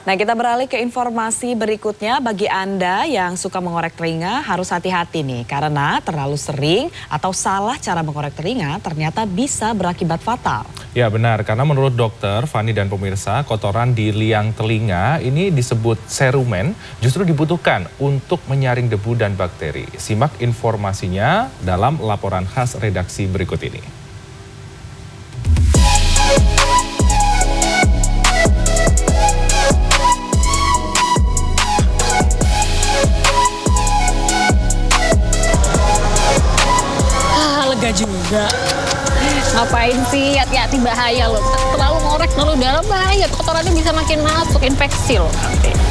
Nah, kita beralih ke informasi berikutnya. Bagi Anda yang suka mengorek telinga harus hati-hati nih, karena terlalu sering atau salah cara mengorek telinga ternyata bisa berakibat fatal. Ya benar, karena menurut dokter, Fani dan pemirsa, kotoran di liang telinga ini disebut serumen justru dibutuhkan untuk menyaring debu dan bakteri. Simak informasinya dalam laporan khas redaksi berikut ini. Lega juga. Ngapain sih? Hati-hati, bahaya loh. Terlalu ngorek terlalu dalam bahaya. Kotorannya bisa makin masuk, infeksi loh.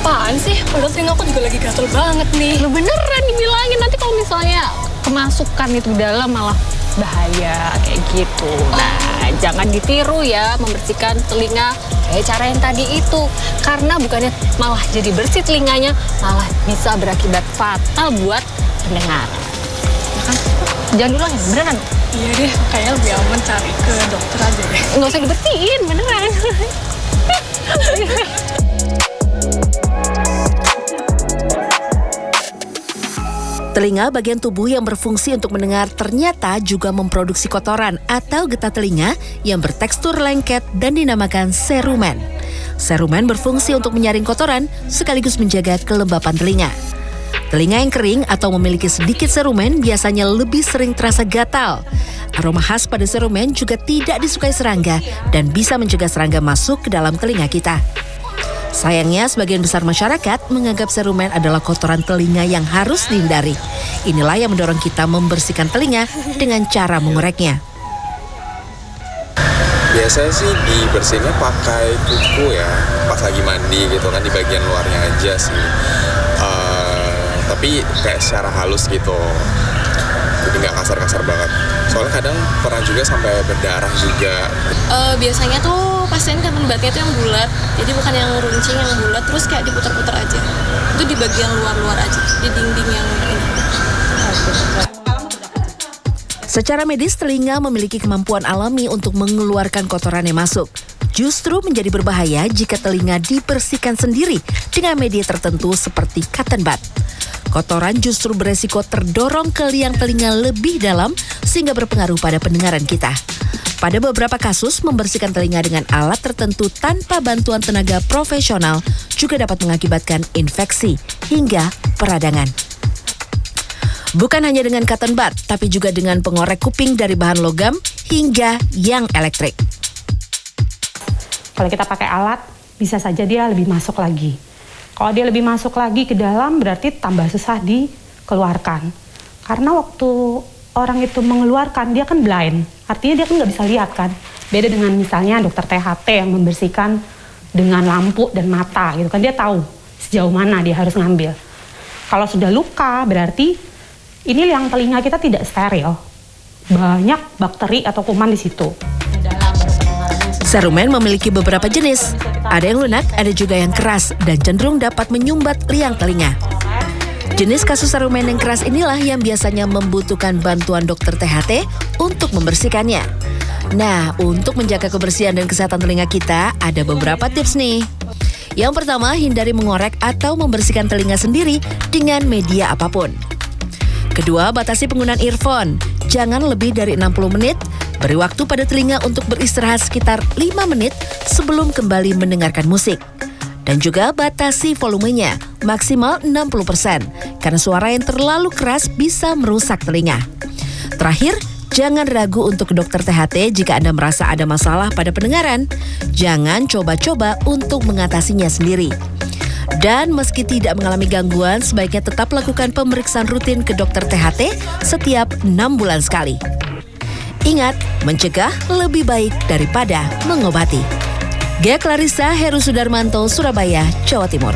Apaan sih? Padahal telinga aku juga lagi gatel banget nih. Lu beneran dibilangin, nanti kalau misalnya kemasukan itu dalam malah bahaya kayak gitu. Nah, jangan ditiru ya membersihkan telinga kayak cara yang tadi itu. Karena bukannya malah jadi bersih telinganya, malah bisa berakibat fatal buat pendengar. Ya kan? Jangan diulangi, beneran. Iya deh, kayaknya lebih aman cari ke dokter aja deh. Nggak usah dibersihin, beneran. Telinga bagian tubuh yang berfungsi untuk mendengar ternyata juga memproduksi kotoran atau getah telinga yang bertekstur lengket dan dinamakan serumen. Serumen berfungsi untuk menyaring kotoran sekaligus menjaga kelembapan telinga. Telinga yang kering atau memiliki sedikit serumen biasanya lebih sering terasa gatal. Aroma khas pada serumen juga tidak disukai serangga dan bisa mencegah serangga masuk ke dalam telinga kita. Sayangnya, sebagian besar masyarakat menganggap serumen adalah kotoran telinga yang harus dihindari. Inilah yang mendorong kita membersihkan telinga dengan cara mengoreknya. Biasanya sih dibersihinnya pakai kuku ya, pas lagi mandi gitu kan, di bagian luarnya aja sih. Tapi kayak secara halus gitu, jadi nggak kasar-kasar banget. Soalnya kadang pernah juga sampai berdarah juga. Biasanya tuh pasien katen batnya tuh yang bulat, jadi bukan yang runcing, yang bulat, terus kayak diputar-putar aja. Itu di bagian luar-luar aja, di dinding yang ini. Secara medis, telinga memiliki kemampuan alami untuk mengeluarkan kotoran yang masuk. Justru menjadi berbahaya jika telinga dibersihkan sendiri dengan media tertentu seperti cotton bud. Kotoran justru beresiko terdorong ke liang telinga lebih dalam sehingga berpengaruh pada pendengaran kita. Pada beberapa kasus, membersihkan telinga dengan alat tertentu tanpa bantuan tenaga profesional juga dapat mengakibatkan infeksi hingga peradangan. Bukan hanya dengan cotton bud, tapi juga dengan pengorek kuping dari bahan logam hingga yang elektrik. Kalau kita pakai alat, bisa saja dia lebih masuk lagi. Kalau dia lebih masuk lagi ke dalam, berarti tambah susah dikeluarkan. Karena waktu orang itu mengeluarkan, dia kan blind. Artinya dia kan nggak bisa lihat kan. Beda dengan misalnya dokter THT yang membersihkan dengan lampu dan mata gitu kan. Dia tahu sejauh mana dia harus ngambil. Kalau sudah luka, berarti ini liang telinga kita tidak steril. Banyak bakteri atau kuman di situ. Serumen memiliki beberapa jenis. Ada yang lunak, ada juga yang keras dan cenderung dapat menyumbat liang telinga. Jenis kasus serumen yang keras inilah yang biasanya membutuhkan bantuan dokter THT untuk membersihkannya. Nah, untuk menjaga kebersihan dan kesehatan telinga kita, ada beberapa tips nih. Yang pertama, hindari mengorek atau membersihkan telinga sendiri dengan media apapun. Kedua, batasi penggunaan earphone. Jangan lebih dari 60 menit. Beri waktu pada telinga untuk beristirahat sekitar 5 menit sebelum kembali mendengarkan musik. Dan juga batasi volumenya, maksimal 60%, karena suara yang terlalu keras bisa merusak telinga. Terakhir, jangan ragu untuk ke dokter THT jika Anda merasa ada masalah pada pendengaran. Jangan coba-coba untuk mengatasinya sendiri. Dan meski tidak mengalami gangguan, sebaiknya tetap lakukan pemeriksaan rutin ke dokter THT setiap 6 bulan sekali. Ingat, mencegah lebih baik daripada mengobati. Gea Clarissa, Heru Sudarmanto, Surabaya, Jawa Timur.